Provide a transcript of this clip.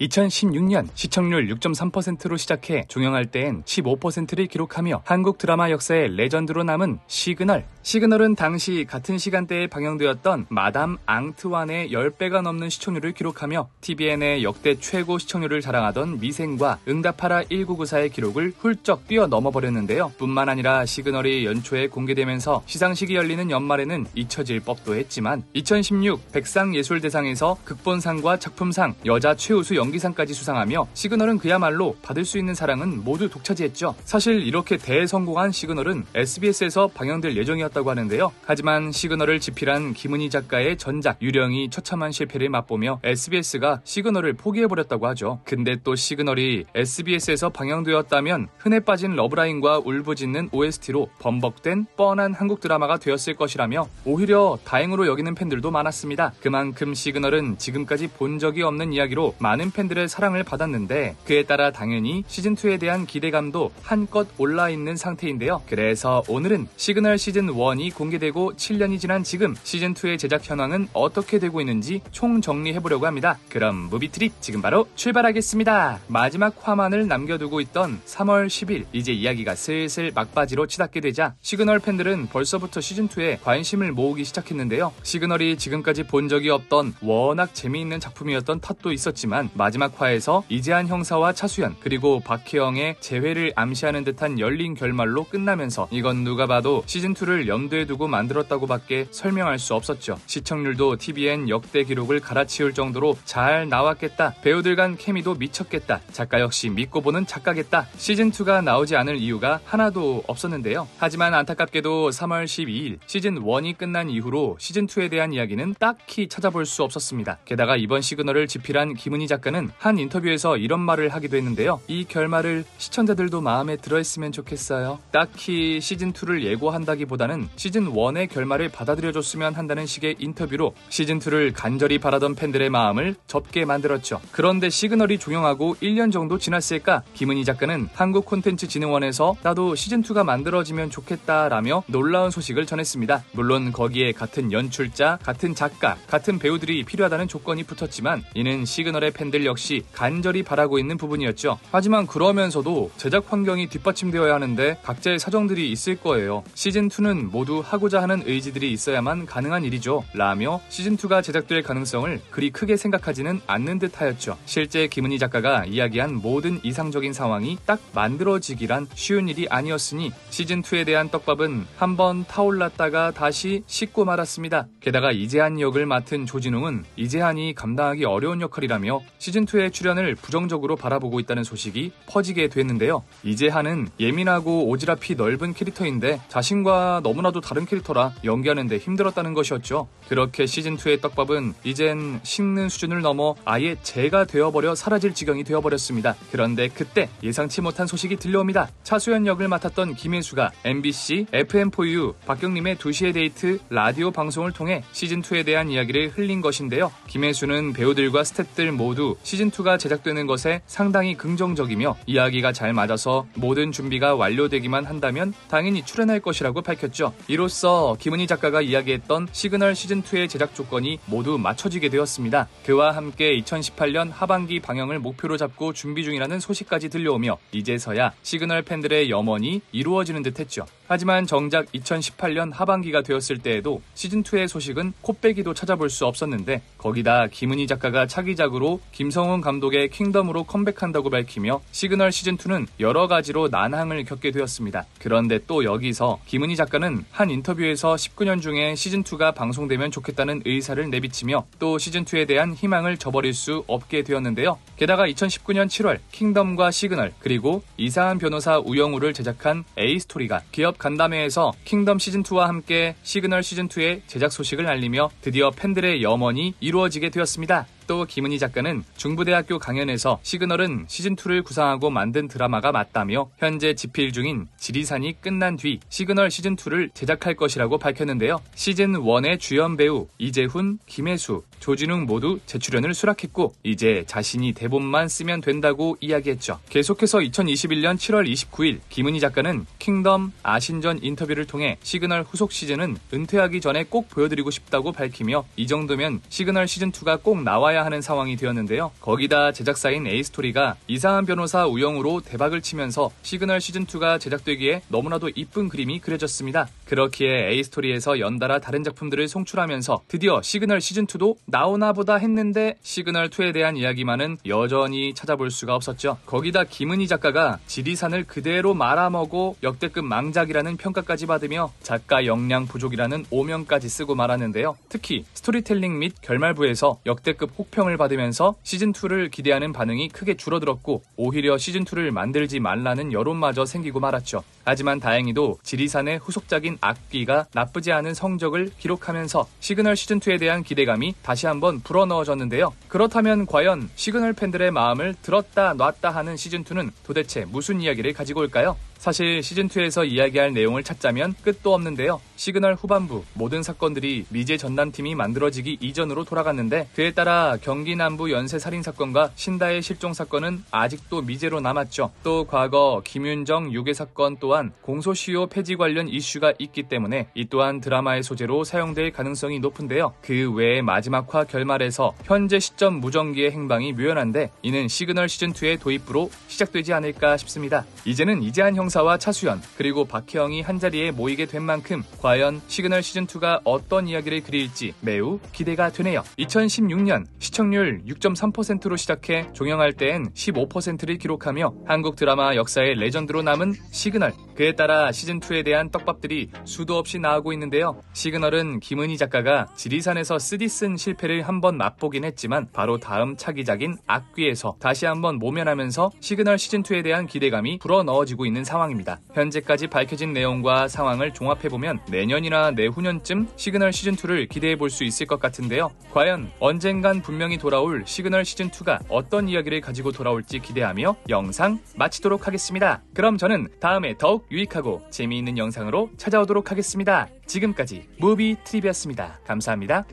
2016년 시청률 6.3%로 시작해 종영할 때엔 15%를 기록하며 한국 드라마 역사의 레전드로 남은 시그널. 시그널은 당시 같은 시간대에 방영되었던 마담 앙트완의 10배가 넘는 시청률을 기록하며 TVN의 역대 최고 시청률을 자랑하던 미생과 응답하라 1994의 기록을 훌쩍 뛰어넘어버렸는데요. 뿐만 아니라 시그널이 연초에 공개되면서 시상식이 열리는 연말에는 잊혀질 법도 했지만 2016 백상예술대상에서 극본상과 작품상, 여자 최우수 연기상까지 수상하며 시그널은 그야말로 받을 수 있는 사랑은 모두 독차지했죠. 사실 이렇게 대성공한 시그널은 SBS에서 방영될 예정이었다고 하는데요. 하지만 시그널을 집필한 김은희 작가의 전작 유령이 처참한 실패를 맛보며 SBS가 시그널을 포기해버렸다고 하죠. 근데 또 시그널이 SBS에서 방영되었다면 흔해 빠진 러브라인과 울부짖는 OST로 범벅된 뻔한 한국 드라마가 되었을 것이라며 오히려 다행으로 여기는 팬들도 많았습니다. 그만큼 시그널은 지금까지 본 적이 없는 이야기로 많은 팬들의 사랑을 받았는데 그에 따라 당연히 시즌2에 대한 기대감도 한껏 올라있는 상태인데요. 그래서 오늘은 시그널 시즌1이 공개되고 7년이 지난 지금 시즌2의 제작 현황은 어떻게 되고 있는지 총정리해보려고 합니다. 그럼 무비트립 지금 바로 출발하겠습니다. 마지막 화만을 남겨두고 있던 3월 10일 이제 이야기가 슬슬 막바지로 치닫게 되자 시그널 팬들은 벌써부터 시즌2에 관심을 모으기 시작했는데요. 시그널이 지금까지 본 적이 없던 워낙 재미있는 작품이었던 탓도 있었지만 마지막 화에서 이재한 형사와 차수연 그리고 박혜영의 재회를 암시하는 듯한 열린 결말로 끝나면서 이건 누가 봐도 시즌2를 염두에 두고 만들었다고 밖에 설명할 수 없었죠. 시청률도 TVN 역대 기록을 갈아치울 정도로 잘 나왔겠다. 배우들 간 케미도 미쳤겠다. 작가 역시 믿고 보는 작가겠다. 시즌2가 나오지 않을 이유가 하나도 없었는데요. 하지만 안타깝게도 3월 12일 시즌1이 끝난 이후로 시즌2에 대한 이야기는 딱히 찾아볼 수 없었습니다. 게다가 이번 시그널을 집필한 김은희 작가는 한 인터뷰에서 이런 말을 하기도 했는데요. 이 결말을 시청자들도 마음에 들어했으면 좋겠어요. 딱히 시즌2를 예고한다기보다는 시즌1의 결말을 받아들여줬으면 한다는 식의 인터뷰로 시즌2를 간절히 바라던 팬들의 마음을 접게 만들었죠. 그런데 시그널이 종영하고 1년 정도 지났을까 김은희 작가는 한국콘텐츠진흥원에서 나도 시즌2가 만들어지면 좋겠다라며 놀라운 소식을 전했습니다. 물론 거기에 같은 연출자, 같은 작가, 같은 배우들이 필요하다는 조건이 붙었지만 이는 시그널의 팬들 역시 간절히 바라고 있는 부분이었죠. 하지만 그러면서도 제작 환경이 뒷받침되어야 하는데 각자의 사정들이 있을 거예요. 시즌2는 모두 하고자 하는 의지들이 있어야만 가능한 일이죠. 라며 시즌2가 제작될 가능성을 그리 크게 생각하지는 않는 듯 하였죠. 실제 김은희 작가가 이야기한 모든 이상적인 상황이 딱 만들어지기란 쉬운 일이 아니었으니 시즌2에 대한 떡밥은 한번 타올랐다가 다시 식고 말았습니다. 게다가 이재한 역을 맡은 조진웅은 이재한이 감당하기 어려운 역할이라며 시즌2의 출연을 부정적으로 바라보고 있다는 소식이 퍼지게 됐는데요. 이재한은 예민하고 오지랖이 넓은 캐릭터인데 자신과 너무나도 다른 캐릭터라 연기하는데 힘들었다는 것이었죠. 그렇게 시즌2의 떡밥은 이젠 식는 수준을 넘어 아예 재가 되어버려 사라질 지경이 되어버렸습니다. 그런데 그때 예상치 못한 소식이 들려옵니다. 차수연 역을 맡았던 김혜수가 MBC FM4U 박경림의 2시의 데이트 라디오 방송을 통해 시즌2에 대한 이야기를 흘린 것인데요. 김혜수는 배우들과 스태프들 모두 시즌2가 제작되는 것에 상당히 긍정적이며 이야기가 잘 맞아서 모든 준비가 완료되기만 한다면 당연히 출연할 것이라고 밝혔죠. 이로써 김은희 작가가 이야기했던 시그널 시즌2의 제작 조건이 모두 맞춰지게 되었습니다. 그와 함께 2018년 하반기 방영을 목표로 잡고 준비 중이라는 소식까지 들려오며 이제서야 시그널 팬들의 염원이 이루어지는 듯했죠. 하지만 정작 2018년 하반기가 되었을 때에도 시즌2의 소식은 코빼기도 찾아볼 수 없었는데 거기다 김은희 작가가 차기작으로 김성훈 감독의 킹덤으로 컴백한다고 밝히며 시그널 시즌2는 여러 가지로 난항을 겪게 되었습니다. 그런데 또 여기서 김은희 작가는 한 인터뷰에서 19년 중에 시즌2가 방송되면 좋겠다는 의사를 내비치며 또 시즌2에 대한 희망을 저버릴 수 없게 되었는데요. 게다가 2019년 7월 킹덤과 시그널 그리고 이상한 변호사 우영우를 제작한 A스토리가 기업 간담회에서 킹덤 시즌2와 함께 시그널 시즌2의 제작 소식을 알리며 드디어 팬들의 염원이 이루어지게 되었습니다. 또 김은희 작가는 중부대학교 강연에서 시그널은 시즌2를 구상하고 만든 드라마가 맞다며 현재 집필 중인 지리산이 끝난 뒤 시그널 시즌2를 제작할 것이라고 밝혔는데요. 시즌1의 주연 배우 이재훈, 김혜수, 조진웅 모두 재출연을 수락했고 이제 자신이 대본만 쓰면 된다고 이야기했죠. 계속해서 2021년 7월 29일 김은희 작가는 킹덤 아신전 인터뷰를 통해 시그널 후속 시즌은 은퇴하기 전에 꼭 보여드리고 싶다고 밝히며 이 정도면 시그널 시즌2가 꼭 나와야 잡아야 하는 상황이 되었는데요. 거기다 제작사인 A스토리가 이상한 변호사 우영우로 대박을 치면서 시그널 시즌2가 제작되기에 너무나도 이쁜 그림이 그려졌습니다. 그렇기에 A스토리에서 연달아 다른 작품들을 송출하면서 드디어 시그널 시즌2도 나오나 보다 했는데 시그널2에 대한 이야기만은 여전히 찾아볼 수가 없었죠. 거기다 김은희 작가가 지리산을 그대로 말아먹어 역대급 망작이라는 평가까지 받으며 작가 역량 부족이라는 오명까지 쓰고 말았는데요. 특히 스토리텔링 및 결말부에서 역대급 혹평을 받으면서 시즌2를 기대하는 반응이 크게 줄어들었고 오히려 시즌2를 만들지 말라는 여론마저 생기고 말았죠. 하지만 다행히도 지리산의 후속작인 악귀가 나쁘지 않은 성적을 기록하면서 시그널 시즌2에 대한 기대감이 다시 한번 불어넣어졌는데요. 그렇다면 과연 시그널 팬들의 마음을 들었다 놨다 하는 시즌2는 도대체 무슨 이야기를 가지고 올까요? 사실 시즌2에서 이야기할 내용을 찾자면 끝도 없는데요. 시그널 후반부 모든 사건들이 미제 전담팀이 만들어지기 이전으로 돌아갔는데 그에 따라 경기 남부 연쇄 살인 사건과 신다의 실종 사건은 아직도 미제로 남았죠. 또 과거 김윤정 유괴 사건 또한 공소시효 폐지 관련 이슈가 있기 때문에 이 또한 드라마의 소재로 사용될 가능성이 높은데요. 그 외에 마지막화 결말에서 현재 시점 무전기의 행방이 묘연한데 이는 시그널 시즌2의 도입부로 시작되지 않을까 싶습니다. 이제는 이재한 형사와 차수연 그리고 박혜영이 한자리에 모이게 된 만큼 과연 시그널 시즌2가 어떤 이야기를 그릴지 매우 기대가 되네요. 2016년 시청률 6.3%로 시작해 종영할 때엔 15%를 기록하며 한국 드라마 역사의 레전드로 남은 시그널. 그에 따라 시즌2에 대한 떡밥들이 수도 없이 나오고 있는데요. 시그널은 김은희 작가가 지리산에서 쓰디쓴 실패를 한번 맛보긴 했지만 바로 다음 차기작인 악귀에서 다시 한번 모면하면서 시그널 시즌2에 대한 기대감이 불어넣어지고 있는 상황입니다. 현재까지 밝혀진 내용과 상황을 종합해보면 내년이나 내후년쯤 시그널 시즌2를 기대해볼 수 있을 것 같은데요. 과연 언젠간 분명히 돌아올 시그널 시즌2가 어떤 이야기를 가지고 돌아올지 기대하며 영상 마치도록 하겠습니다. 그럼 저는 다음에 더욱 유익하고 재미있는 영상으로 찾아오도록 하겠습니다. 지금까지 무비 트립이었습니다. 감사합니다.